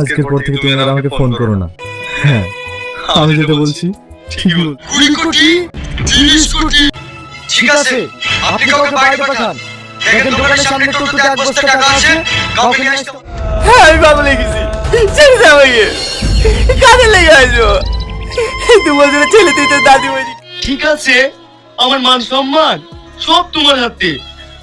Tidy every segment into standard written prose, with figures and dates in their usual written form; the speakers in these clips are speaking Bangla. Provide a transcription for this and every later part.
আজকের পর থেকে তুমি আর আমাকে ফোন করো না। হ্যাঁ, আমি যেটা বলছি ঠিকই বল। 20 কোটি 30 কোটি। ঠিক আছে, আপনি কাউকে বাইরে পাঠান। দেখেন দোকানের সামনে টোটোতে এক বস্তা টাকা আছে, কাউকে নিয়ে আসতে। হ্যাঁ, আমি পাগল হয়ে গেছি। ছেড়ে দে আমাকে। কাজে লেগে আসবো। 2 বছরের ছেলে তুই তো দাদি বলি। ঠিক আছে, আমার মান সম্মান সব তোমার হাতে।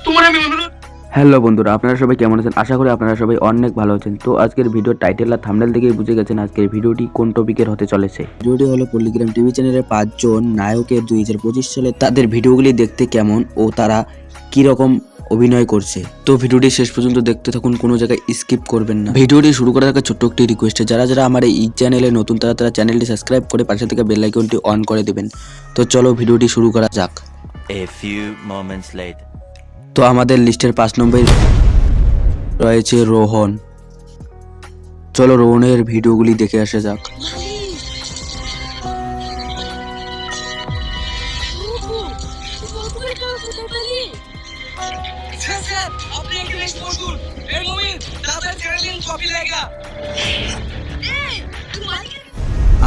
তোমার আমি অনুরোধ। হ্যালো বন্ধুরা, আপনারা সবাই কেমন আছেন? আশা করি আপনারা সবাই অনেক ভালো আছেন। তো আজকের ভিডিও টাইটেল আর থাম্বনেল থেকেই বুঝে গেছেন আজকের ভিডিওটি কোন টপিকের হতে চলেছে। ভিডিওটি হলো পল্লিগ্রাম টিভি চ্যানেলের 5 জন নায়কের 2025 সালে তাদের ভিডিওগুলি দেখতে কেমন ও তারা কি রকম অভিনয় করছে। তো ভিডিওটি শেষ পর্যন্ত দেখতে থাকুন, কোনো জায়গায় স্কিপ করবেন না। ভিডিওটি শুরু করার আগে ছোট্ট একটি রিকোয়েস্ট, যারা যারা আমার এই চ্যানেলে নতুন তারা চ্যানেলটি সাবস্ক্রাইব করে পাশে থেকে বেল আইকনটি অন করে দেবেন। তো চলো ভিডিওটি শুরু করা যাক। A few moments later. তো আমাদের লিস্টের 5 নম্বরে রয়েছে রোহন। চলো রোহনের ভিডিওগুলি দেখে আসা যাক।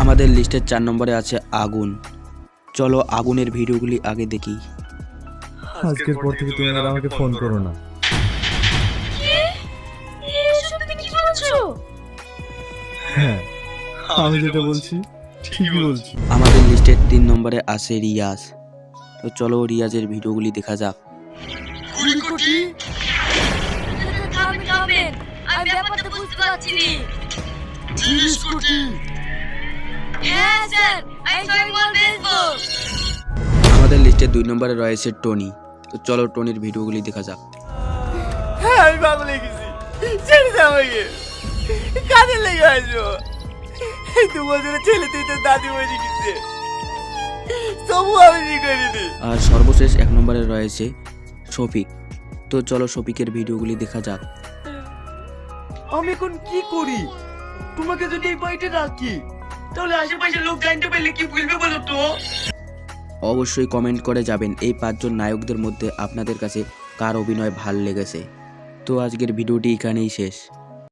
আমাদের লিস্টের 4 নম্বরে আছে আগুন। চলো আগুনের ভিডিওগুলি আগে দেখি। আজকের পর থেকে তুমি আর আমাকে ফোন করো না। হ্যাঁ, আমি যেটা বলছি ঠিকই বলছি। আমাদের লিস্টের 3 নম্বরে আছে রিয়াজ। তো চলো রিয়াজের ভিডিওগুলি দেখা যাক। 20 কোটি আমি ব্যাপারটা বুঝতে পারছি না। 30 কোটি। হ্যাঁ স্যার, আমি ড্রয়িং বল বেচবো। আমাদের লিস্টে 2 নম্বরে রয়েছে টনি। তো চলো টনির ভিডিওগুলি দেখা যাক। হ্যাঁ, আমি পাগল হয়ে গেছি। ছেড়ে দে আমাকে। কাজে লেগে আসবো। 2 বছরের ছেলে তুই তো দাদি বলি গেছে। তবু আমি কি করিনি। আর সর্বশেষ 1 নম্বরে রয়েছে শফিক। তো চলো শফিকের ভিডিওগুলি দেখা যাক। আমি এখন কি করি? তোমাকে যদি এই বাড়িতে রাখি তাহলে আশেপাশের লোক জানতে পারলে কি বলবে বলো তো? অবশ্যই কমেন্ট করে যাবেন এই 5 জন নায়কদের মধ্যে আপনাদের কাছে কার অভিনয় ভাল লেগেছে। তো আজকের ভিডিওটি এখানেই শেষ।